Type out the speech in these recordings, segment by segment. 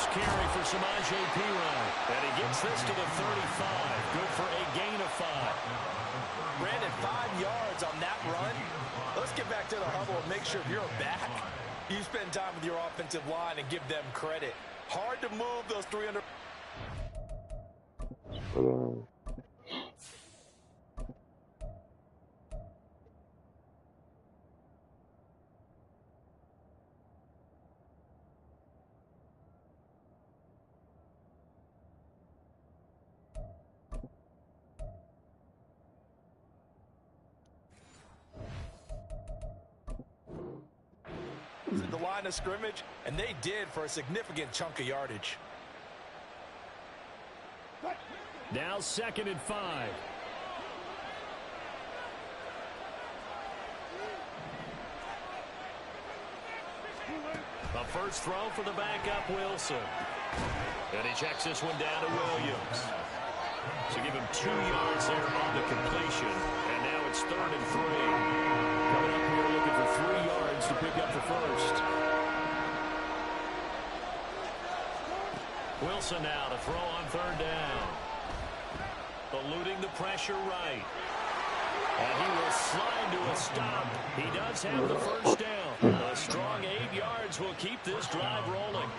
first carry for Samaje Perine. And he gets this to the 35. Good for a gain of 5. Brandon, 5 yards on that run. Let's get back to the huddle and make sure if you're a back, you spend time with your offensive line and give them credit. Hard to move those 300. At the line of scrimmage, and they did for a significant chunk of yardage. Now 2nd and 5. A first throw for the backup Wilson. And he checks this one down to Williams. So give him 2 yards there on the completion. And now it's 3rd and 3. Coming up here looking for 3 yards to pick up the first. Wilson now to throw on 3rd down. Eluding the pressure right. And he will slide to a stop. He does have the first down. A strong 8 yards will keep this drive rolling.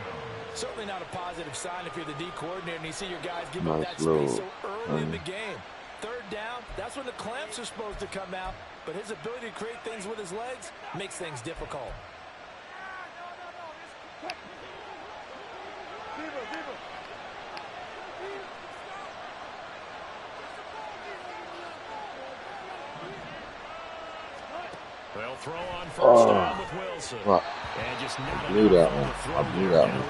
Certainly not a positive sign if you're the D coordinator and you see your guys give up that space so early in the game. 3rd down, that's when the clamps are supposed to come out. But his ability to create things with his legs makes things difficult. They'll throw on first down with Wilson. And just I blew that one. I blew that one. I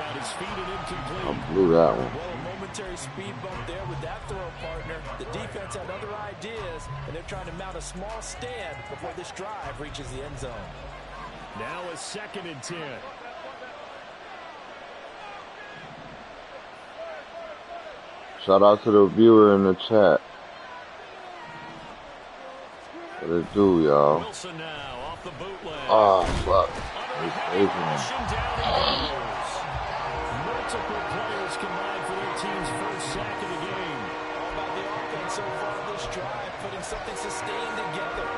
blew that one. Well, a momentary speed bump there with that throw partner. The defense had other ideas, and they're trying to mount a small stand before this drive reaches the end zone. Now a 2nd and 10. Shout out to the viewer in the chat. What it do, y'all? Wilson now off the bootleg. Oh, fuck. Multiple players combined for their team's first sack of the game. All about the offense so far this drive, putting something sustained together.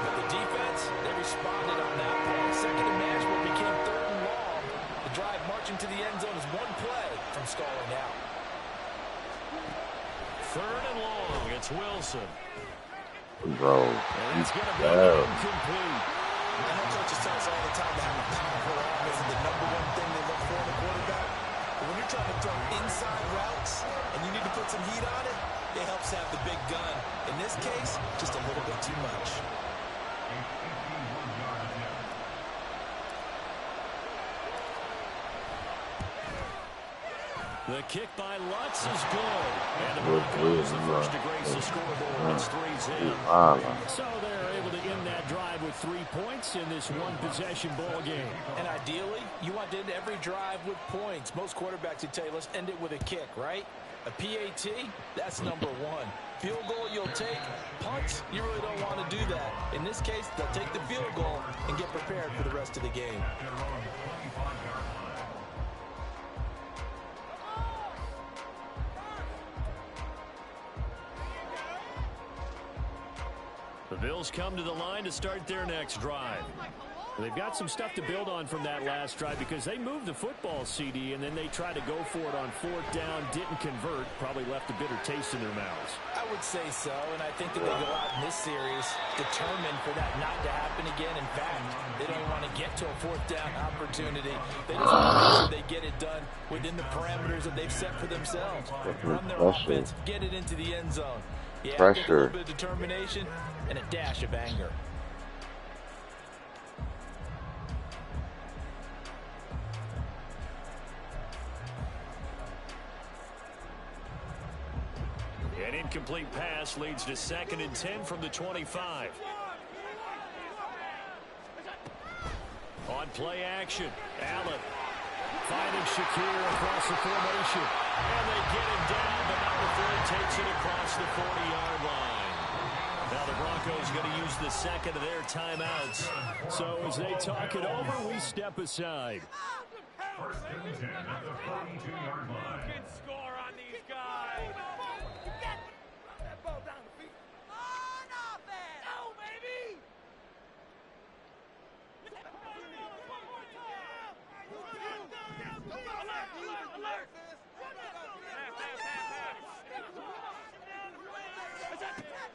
But the defense, they responded on that play. 2nd and management became 3rd and long. The drive marching to the end zone is one play from stalling out. 3rd and long. It's Wilson. Bro, he's going to be incomplete. I know coaches tell us all the time that powerful arm isn't the #1 thing they look for in a quarterback. But when you're trying to throw inside routes and you need to put some heat on it, it helps have the big gun. In this case, just a little bit too much. The kick by Lutz is good. And the Broncos the first to grace the scoreboard. It's 3-0. So they're able to end that drive with 3 points in this one-possession ball game. And ideally, you want to end every drive with points. Most quarterbacks would tell you, let's end it with a kick, right? A PAT, that's #1. Field goal you'll take. Punts, you really don't want to do that. In this case, they'll take the field goal and get prepared for the rest of the game. The Bills come to the line to start their next drive. They've got some stuff to build on from that last drive because they moved the football, CD, and then they tried to go for it on 4th down, didn't convert, probably left a bitter taste in their mouths. I would say so, and I think that they go out in this series determined for that not to happen again. In fact, they don't want to get to a 4th down opportunity. They just want to make sure they get it done within the parameters that they've set for themselves. Run their offense, get it into the end zone. Yeah, Pressure. A little bit of determination and a dash of anger. An incomplete pass leads to 2nd and 10 from the 25. On play action, Allen finding Shakir across the formation. And they get him down, but number 3 takes it across the 40-yard line. Now the Broncos going to use the second of their timeouts. So as they talk it over, we step aside. First and 10 at the 42-yard line. Who can score on these guys? That ball down the field. On offense. Go, baby. Alert.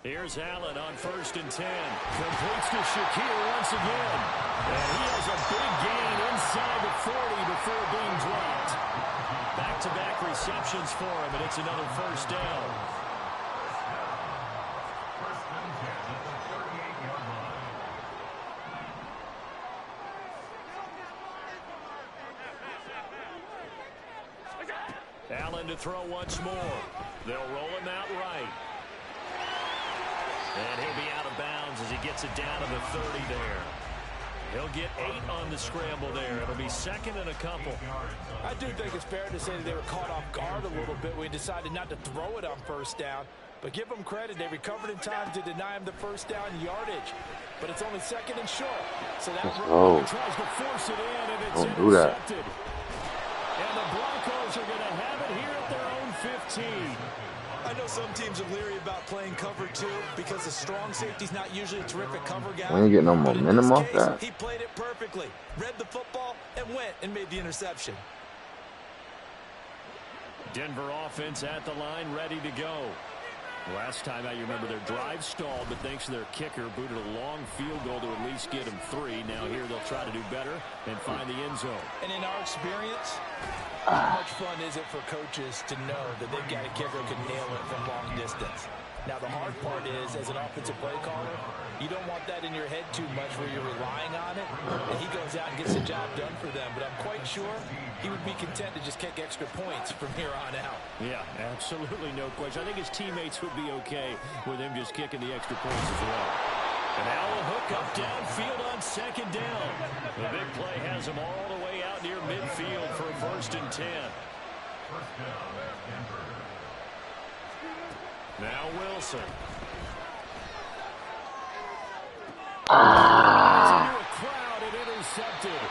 Here's Allen on first and 10. Completes to Shakir once again. And he has a big gain inside the 40 before being dropped. Back-to-back receptions for him, and it's another first down. First and 10 at the 38-yard line. Allen to throw once more. They'll roll him out right. And he'll be out of bounds as he gets it down to the 30 there. He'll get 8 on the scramble there. It'll be second and a couple. I do think it's fair to say that they were caught off guard a little bit when he decided not to throw it on first down. But give them credit. They recovered in time to deny him the first down yardage. But it's only second and short. So that tries to force it in, and it's intercepted. And the Broncos are going to have it here at their own 15. I know some teams are leery about playing cover 2 because the strong safety's not usually a terrific cover guy. We ain't getting no momentum off that. He played it perfectly, read the football, and went and made the interception. Denver offense at the line, ready to go. Last time out, you remember their drive stalled, but thanks to their kicker, booted a long field goal to at least get them 3. Now here they'll try to do better and find the end zone. And in our experience, how much fun is it for coaches to know that they've got a kicker who can nail it from long distance? Now, the hard part is, as an offensive play caller, you don't want that in your head too much where you're relying on it, and he goes out and gets the job done for them. But I'm quite sure he would be content to just kick extra points from here on out. Yeah, absolutely no question. I think his teammates would be okay with him just kicking the extra points as well. And now a hook up downfield on second down. The big play has him all the way out near midfield for a first and 10. First down, Denver. Now Wilson. Ah. Into a crowd and intercepted.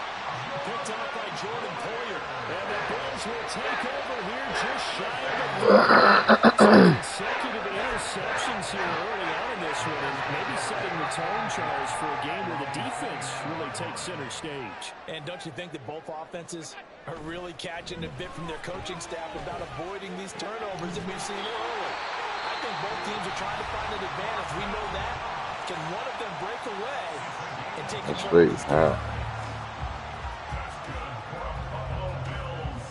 Picked out by Jordan Poyer. And the Bills will take over here just shy of the consecutive interceptions here early on in this one. And maybe setting the tone, Charles, for a game where the defense really takes center stage. And don't you think that both offenses are really catching a bit from their coaching staff about avoiding these turnovers that we've seen early? I think both teams are trying to find an advantage. We know that. Can one of them break away and take control of this game? That's good for the Buffalo Bills.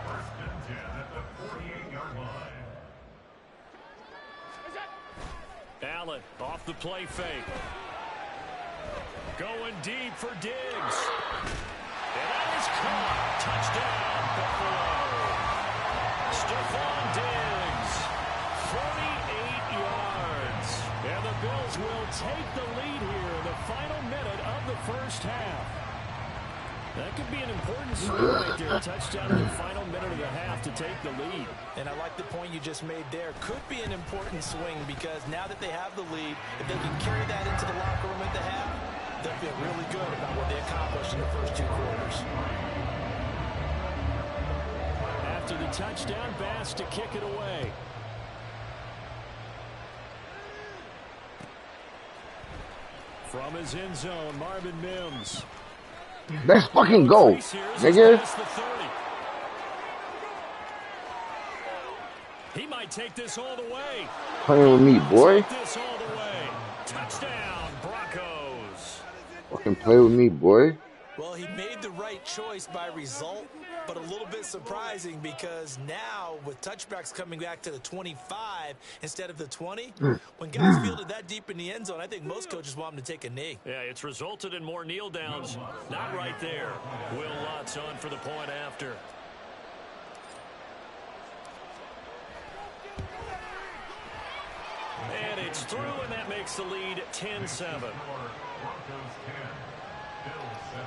First and 10 at the 48-yard line. Allen off the play fake. Going deep for Diggs. And that is caught. Touchdown, Buffalo. Stephon Diggs, 48 yards. And the Bills will take the lead here in the final minute of the first half. That could be an important swing right there. Touchdown in the final minute of the half to take the lead. And I like the point you just made there. Could be an important swing because now that they have the lead, if they can carry that into the locker room at the half, they'll feel really good about what they accomplished in the first 2 quarters. After the touchdown, Bass to kick it away. From his end zone, Marvin Mims. Let's fucking go, nigga. He might take this all the way. Playing with me, boy. Take this all the way. Touchdown, Broncos. Fucking play with me, boy. Well, he made the right choice by result, but a little bit surprising because now with touchbacks coming back to the 25 instead of the 20, when guys fielded that deep in the end zone, I think most coaches want them to take a knee. Yeah, it's resulted in more kneel downs. Not right there. Will Lutz on for the point after. And it's through, and that makes the lead 10-7. Broncos 10, Bills 7.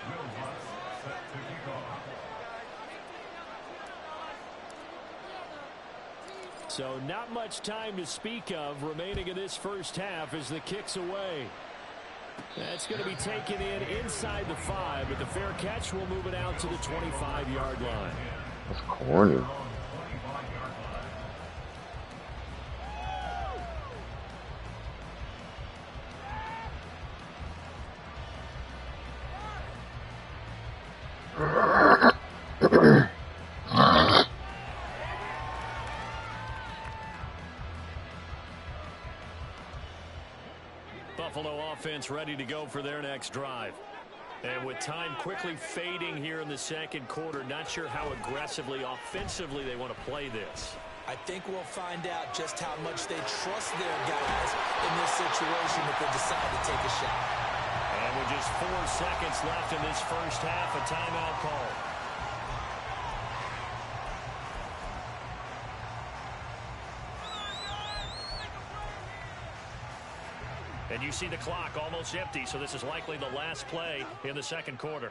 Will Lutz set to kick off. So not much time to speak of remaining in this first half as the kick's away. That's going to be taken inside the 5, but the fair catch will move it out to the 25-yard line. That's corny. Buffalo offense ready to go for their next drive. And with time quickly fading here in the second quarter, not sure how aggressively, offensively they want to play this. I think we'll find out just how much they trust their guys in this situation if they decide to take a shot. And with just 4 seconds left in this first half, a timeout call. And you see the clock almost empty, so this is likely the last play in the second quarter.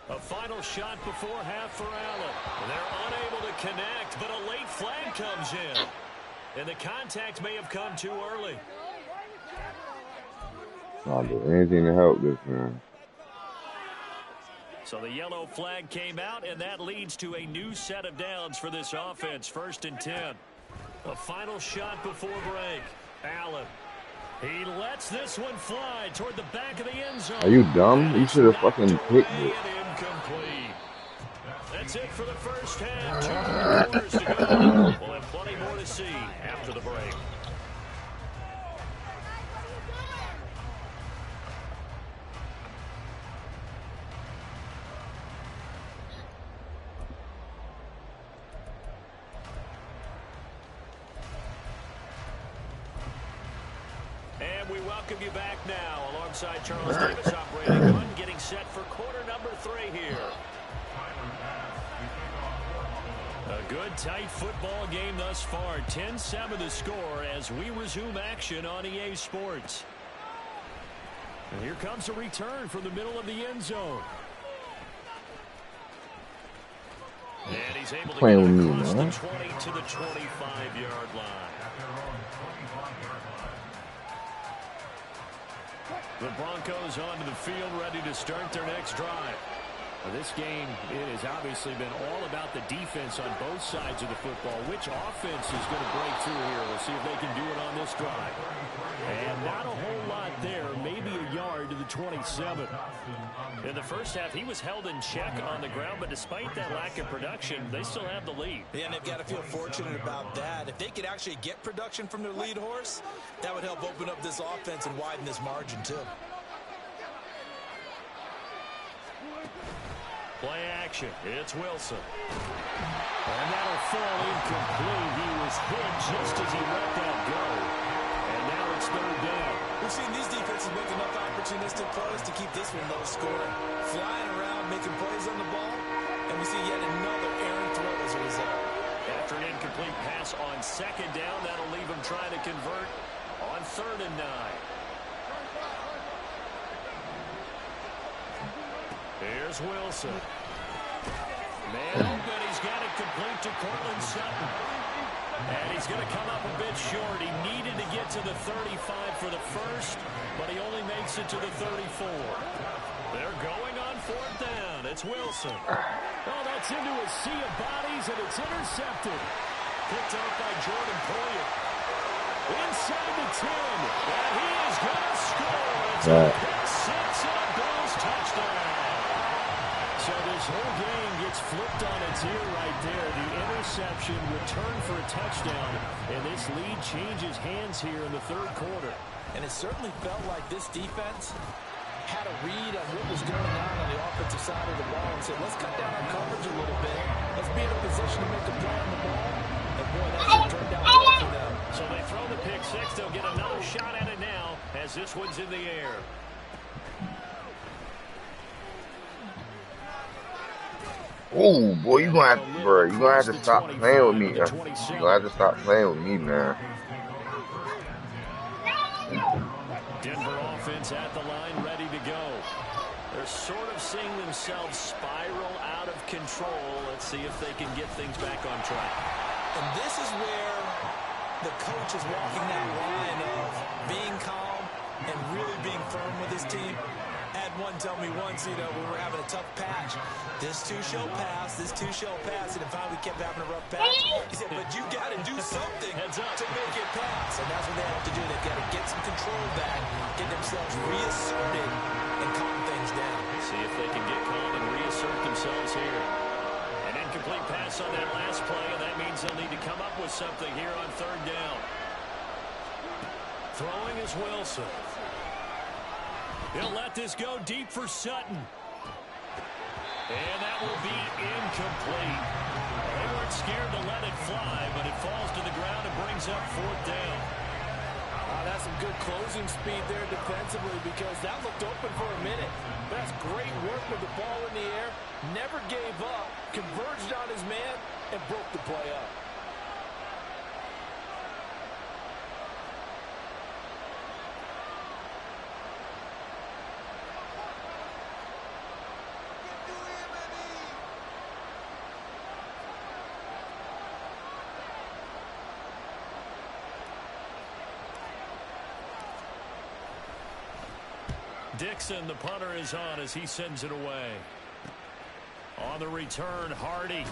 A final shot before half for Allen. They're unable to connect, but a late flag comes in. And the contact may have come too early. I'll do anything to help this man. So the yellow flag came out, and that leads to a new set of downs for this offense. 1st and 10. A final shot before break. Allen. He lets this one fly toward the back of the end zone. Are you dumb? You should have fucking picked it. Incomplete. That's it for the first half. 2 quarters to go. We'll have plenty more to see after the break. We welcome you back now alongside Charles Davis operating one, getting set for quarter number 3 here. A good tight football game thus far. 10-7 the score as we resume action on EA Sports. And here comes a return from the middle of the end zone. And he's able to get across the 20 to the 25-yard line. The Broncos onto the field, ready to start their next drive. Well, this game, it has obviously been all about the defense on both sides of the football. Which offense is going to break through here? We'll see if they can do it on this drive. And not a whole lot there, maybe a yard to the 27. In the first half, he was held in check on the ground, but despite that lack of production, they still have the lead. Yeah, and they've got to feel fortunate about that. If they could actually get production from their lead horse, that would help open up this offense and widen this margin, too. Play action. It's Wilson. And that'll fall incomplete. He was hit just as he let that go. And now it's 3rd down. We've seen these defenses make enough opportunistic plays to keep this one low scoring. Flying around, making plays on the ball. And we see yet another errant throw as a result. After an incomplete pass on 2nd down, that'll leave him trying to convert on 3rd and 9. Here's Wilson. Man open, he's got it complete to Cortland Sutton. And he's going to come up a bit short. He needed to get to the 35 for the first, but he only makes it to the 34. They're going on 4th down. It's Wilson. Oh, that's into a sea of bodies, and it's intercepted. Picked up by Jordan Poyer. Inside the 10, and he is going to score. It's a pick 6 and a Bills touchdown. So this whole game gets flipped on its ear right there. The interception, return for a touchdown, and this lead changes hands here in the 3rd quarter. And it certainly felt like this defense had a read on what was going on the offensive side of the ball and said, let's cut down our coverage a little bit. Let's be in a position to make a play on the ball. And boy, that turned out well for them. So they throw the pick 6. They'll get another shot at it now as this one's in the air. Oh, boy, you gonna have to stop playing with me. You gonna have to stop playing with me, man. Denver offense at the line, ready to go. They're sort of seeing themselves spiral out of control. Let's see if they can get things back on track. And this is where the coach is walking that line of being calm, and really being firm with his team. I had one tell me once, you know, when we were having a tough patch, this too shall pass, and if finally kept having a rough patch, he said, but you got to do something to make it pass. And that's what they have to do. They've got to get some control back, get themselves reasserted, and calm things down. See if they can get calm and reassert themselves here. An incomplete pass on that last play, and that means they'll need to come up with something here on third down. Throwing is Wilson. He'll let this go deep for Sutton. And that will be incomplete. They weren't scared to let it fly, but it falls to the ground and brings up fourth down. That's some good closing speed there defensively because that looked open for a minute. That's great work with the ball in the air. Never gave up, converged on his man, and broke the play up. Dixon, the punter, is on as he sends it away. On the return, Hardy.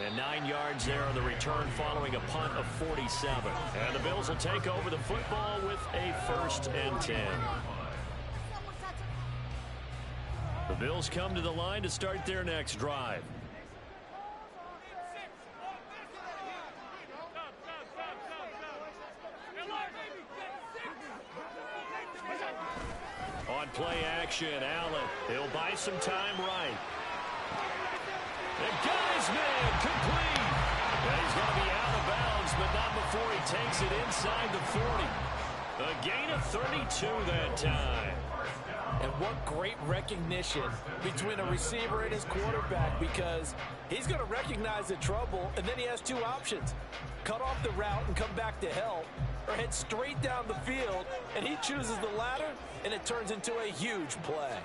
And 9 yards there on the return following a punt of 47. And the Bills will take over the football with a 1st and 10. The Bills come to the line to start their next drive. On play action, Allen. He'll buy some time right. The guy's man complete. And he's going to be out of bounds, but not before he takes it inside the 40. A gain of 32 that time. And what great recognition between a receiver and his quarterback, because he's going to recognize the trouble, and then he has two options. Cut off the route and come back to help, or head straight down the field, and he chooses the latter, and it turns into a huge play.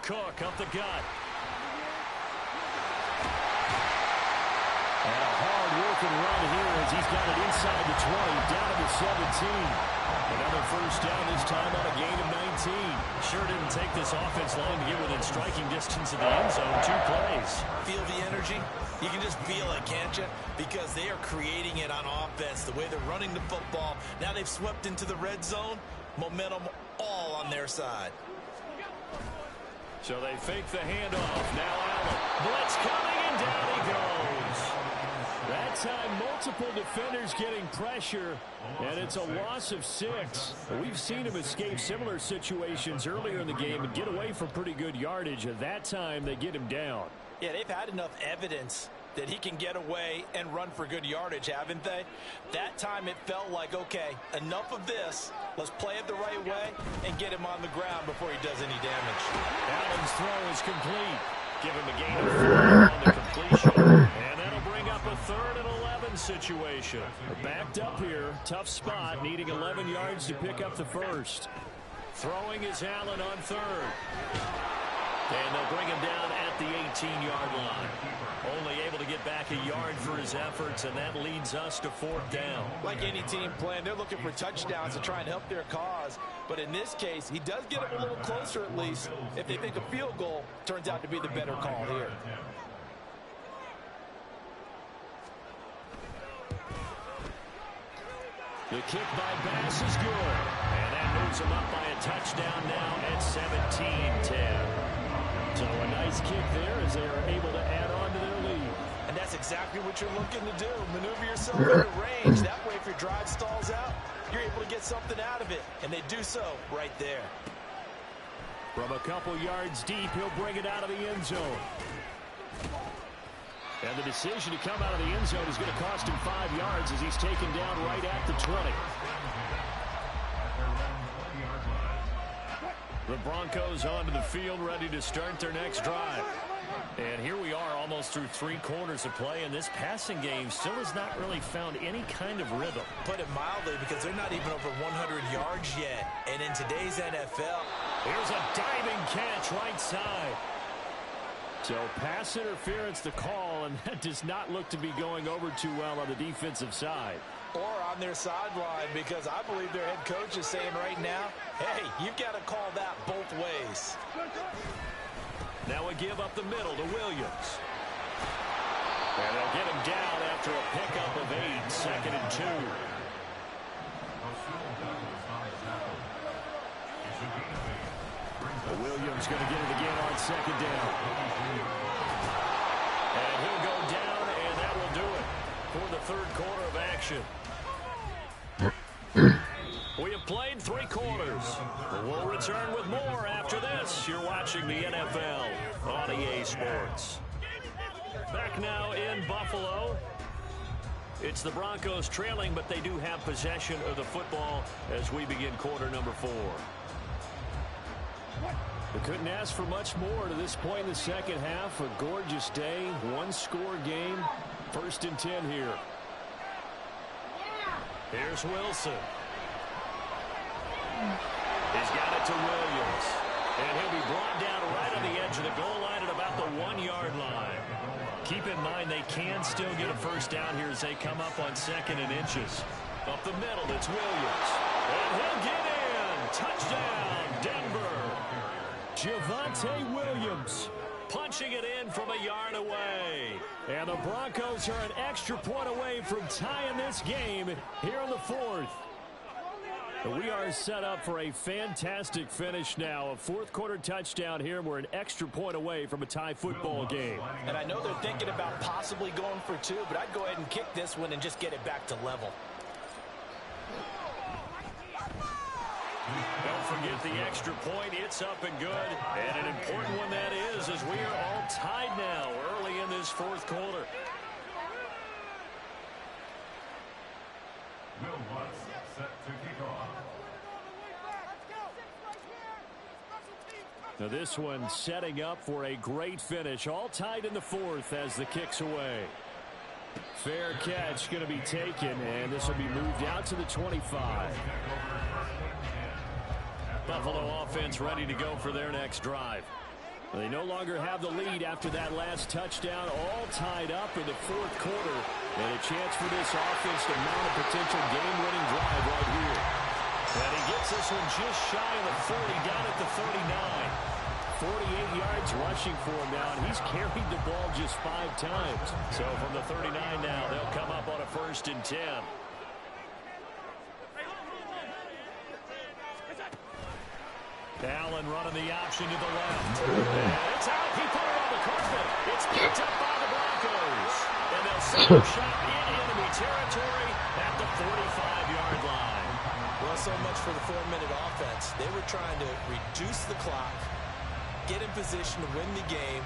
Cook up the gut. And a hard-working run here as he's got it inside the 20, down to the 17. Another first down, this time on a gain of 19. Sure didn't take this offense long to get within striking distance of the end zone. 2 plays. Feel the energy? You can just feel it, can't you? Because they are creating it on offense, the way they're running the football. Now they've swept into the red zone. Momentum all on their side. So they fake the handoff. Now Allen. Blitz coming, and down he goes. That time, multiple defenders getting pressure, and it's a loss of 6. We've seen him escape similar situations earlier in the game and get away from pretty good yardage. At that time, they get him down. Yeah, they've had enough evidence that he can get away and run for good yardage, haven't they? That time it felt like, okay, enough of this. Let's play it the right way and get him on the ground before he does any damage. Allen's throw is complete. Give him a gain of 4 on the completion. And that'll bring up a 3rd and 11 situation. Backed up here, tough spot, needing 11 yards to pick up the first. Throwing is Allen on 3rd. And they'll bring him down at the 18-yard line. Only able to get back a yard for his efforts, and that leads us to 4th down. Like any team playing, they're looking for touchdowns to try and help their cause. But in this case, he does get them a little closer at least if they think a field goal turns out to be the better call here. The kick by Bass is good. And that moves him up by a touchdown now at 17-10. So a nice kick there as they are able to add on to their lead. And that's exactly what you're looking to do. Maneuver yourself into range. That way, if your drive stalls out, you're able to get something out of it. And they do so right there. From a couple yards deep, he'll bring it out of the end zone. And the decision to come out of the end zone is going to cost him 5 yards as he's taken down right at the 20. The Broncos onto the field, ready to start their next drive. And here we are almost through 3 quarters of play, and this passing game still has not really found any kind of rhythm. Put it mildly, because they're not even over 100 yards yet. And in today's NFL, here's a diving catch right side. So pass interference the call, and that does not look to be going over too well on the defensive side. Or on their sideline, because I believe their head coach is saying right now, hey, you've got to call that both ways. Now a give up the middle to Williams. And they'll get him down after a pickup of 8, 2nd and 2. Williams going to get it again on 2nd down. And he'll go down, and that will do it for the 3rd quarter of action. We have played 3 quarters. We'll return with more after this. You're watching the NFL on EA Sports. Back now in Buffalo. It's the Broncos trailing, but they do have possession of the football as we begin quarter number 4. We couldn't ask for much more to this point in the second half. A gorgeous day, 1-score game. 1st and 10 here. Here's Wilson. He's got it to Williams. And he'll be brought down right on the edge of the goal line at about the 1-yard line. Keep in mind they can still get a first down here as they come up on 2nd and inches. Up the middle, it's Williams. And he'll get in. Touchdown, Denver. Javonte Williams punching it in from a yard away. And the Broncos are an extra point away from tying this game here in the 4th. We are set up for a fantastic finish now. A 4th quarter touchdown here. We're an extra point away from a tie football game. And I know they're thinking about possibly going for 2, but I'd go ahead and kick this one and just get it back to level. Don't forget the extra point. It's up and good. And an important one that is, as we are all tied now early in this 4th quarter. Will Watts set to kick off. Now this one setting up for a great finish. All tied in the 4th as the kick's away. Fair catch going to be taken, and this will be moved out to the 25. Buffalo offense ready to go for their next drive. They no longer have the lead after that last touchdown. All tied up in the 4th quarter. And a chance for this offense to mount a potential game-winning drive right here. And he gets this one just shy of the 40, down at the 39. 48 yards rushing for him now, and he's carried the ball just 5 times. So from the 39 now, they'll come up on a 1st and 10. Allen running the option to the left. And it's out. He put it on the carpet. It's picked up by the Broncos. And they'll send a shot in enemy territory at the 45-yard line. Well, so much for the 4-minute offense. They were trying to reduce the clock, get in position to win the game,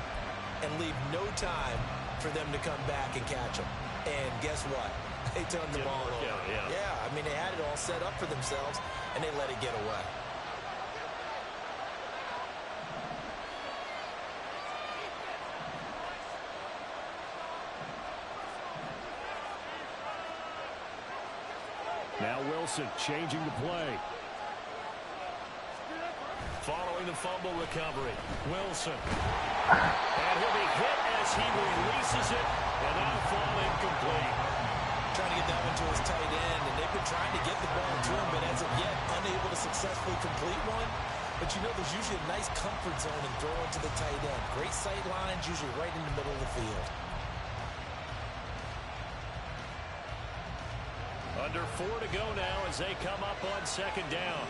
and leave no time for them to come back and catch them. And guess what? They turned the ball over. Yeah, I mean, they had it all set up for themselves, and they let it get away. Now Wilson changing the play. Following the fumble recovery, Wilson. And he'll be hit as he releases it, and that'll fall incomplete. Trying to get that one to his tight end, and they've been trying to get the ball to him, but as of yet, unable to successfully complete one. But you know, there's usually a nice comfort zone in throwing to the tight end. Great sight lines, usually right in the middle of the field. Under 4 to go now as they come up on 2nd down.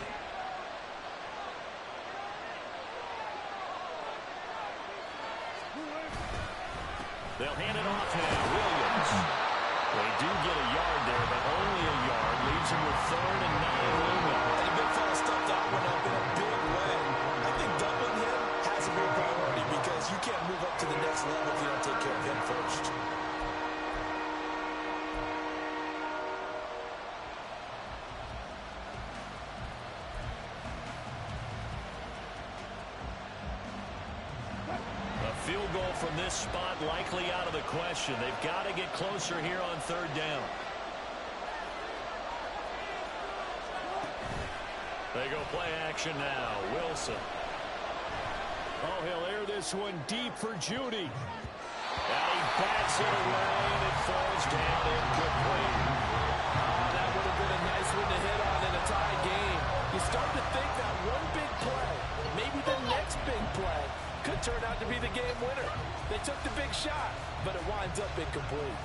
They'll hand it off now. Williams. They do get a yard there, but only a yard. Leaves him with 3rd and 9 looming. And the big fella stuffed that one up in a big way. I think doubling him has a big priority because you can't move up to the next level if you don't take care of him first. Field goal from this spot likely out of the question. They've got to get closer here on 3rd down. They go play action now. Wilson. Oh, he'll air this one deep for Judy. And he bats it away, and it falls down incomplete. Could turn out to be the game winner. They took the big shot, but it winds up incomplete.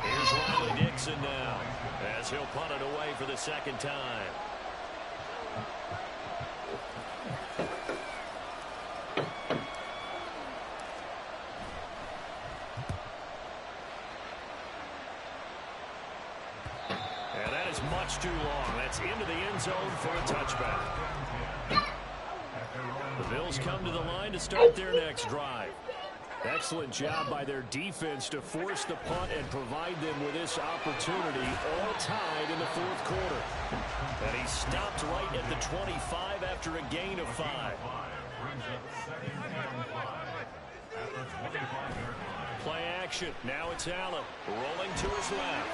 Here's Riley Dixon now, as he'll punt it away for the second time. And that is much too long. That's into the end zone for a touchback. The Bills come to the line to start their next drive. Excellent job by their defense to force the punt and provide them with this opportunity, all tied in the fourth quarter. And he stopped right at the 25 after a gain of 5. Play action. Now it's Allen rolling to his left.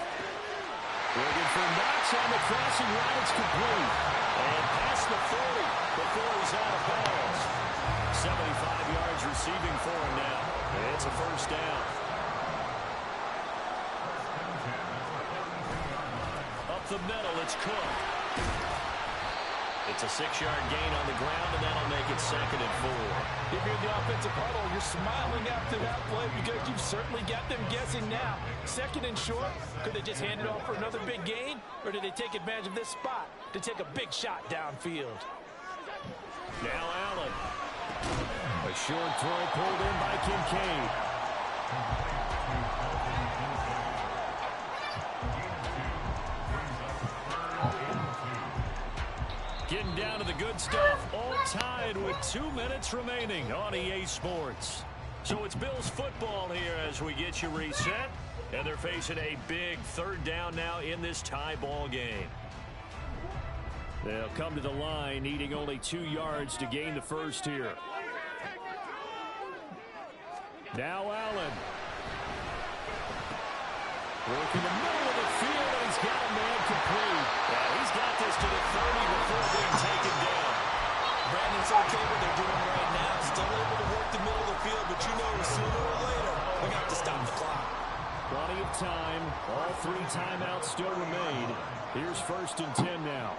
Looking for Knox on the crossing route. It's complete. And past the 40 before he's out of bounds. 75 yards receiving for him now. It's a first down. Up the middle, it's Cook. It's a 6-yard gain on the ground, and that'll make it 2nd and 4. If you're in the offensive huddle, you're smiling after that play because you've certainly got them guessing now. 2nd and short, could they just hand it off for another big gain? Or did they take advantage of this spot to take a big shot downfield? Now Allen. A short throw pulled in by Kincaid. Getting down to the good stuff. All tied with 2 minutes remaining on EA Sports. So it's Bills football here as we get you reset. And they're facing a big 3rd down now in this tie ball game. They'll come to the line needing only 2 yards to gain the first here. Now Allen. Working the middle of the field, and he's got a man complete. Yeah, he's got this to the 30 before being taken down. Brandon's okay what they're doing right now. Still able to work the middle of the field, but you know sooner or later they're going to have to stop the clock. Plenty of time. All 3 timeouts still remain. Here's 1st and 10 now.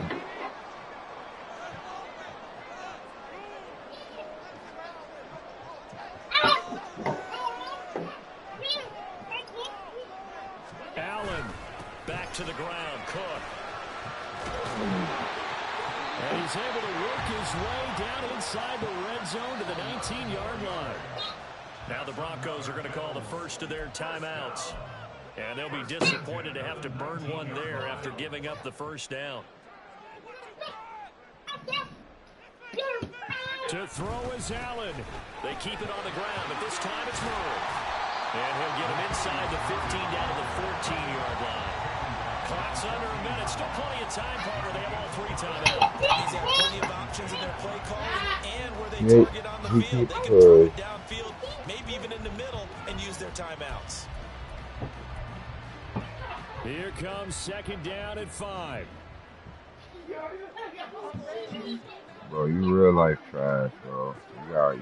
Allen back to the ground. Cook. And he's able to work his way down inside the red zone to the 19-yard line. Now the Broncos are going to call the first of their timeouts. And they'll be disappointed to have to burn one there after giving up the first down. To throw is Allen. They keep it on the ground, but this time it's Murray. And he'll get him inside the 15 down to the 14-yard line. Clock's under a minute. Still plenty of time, Parker. They have all 3 timeouts. He's got plenty of options in their play calling and where they target on the field. They can throw it downfield, maybe even in the middle, and use their timeouts. Here comes 2nd down at 5. Bro, you real life trash, bro.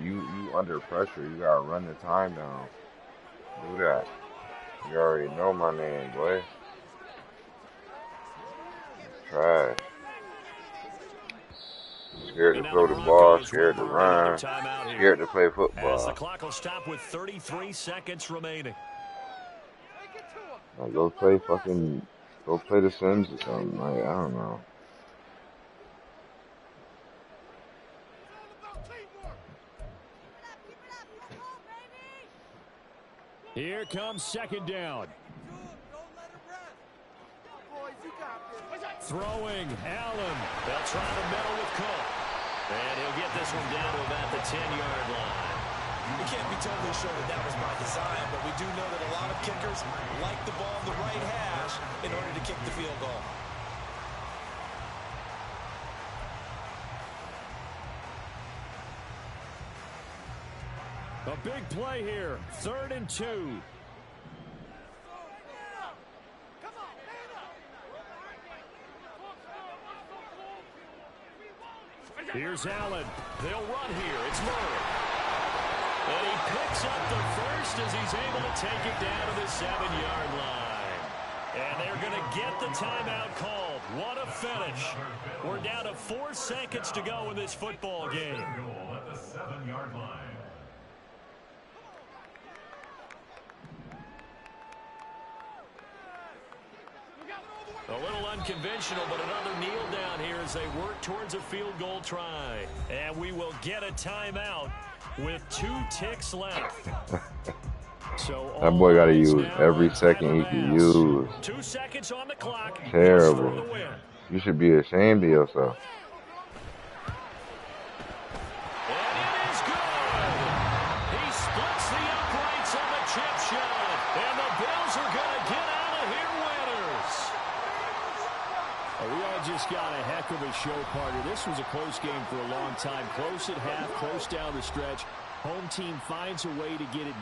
You under pressure. You gotta run the time down. Do that. You already know my name, boy. Trash. Scared to throw the ball, scared to run, scared to play football. As the clock will stop with 33 seconds remaining. Like, go play The Sims or something. Like, I don't know. Here comes 2nd down. Throwing, Allen. They'll try the middle with Cook. And he'll get this one down to about the 10-yard line. We can't be totally sure that was by design, but we do know that a lot of kickers like the ball in the right hash in order to kick the field goal. A big play here. 3rd and 2. Here's Allen. They'll run here. It's Murray. And he picks up the first as he's able to take it down to the 7-yard line. And they're going to get the timeout called. What a finish. We're down to 4 seconds to go in this football game. Goal at the 7-yard line. A little unconventional, but another kneel down here as they work towards a field goal try. And we will get a timeout with 2 ticks left. So that boy got to use every second he can use. 2 seconds on the clock. Terrible. You should be ashamed of yourself. And it is good. He splits the uprights on the chip shot. And the Bills are going to get out of here winners. We all just got a heck of a show, partner. This was a close game for a long time. Close at half, close down the stretch. Home team finds a way to get it done.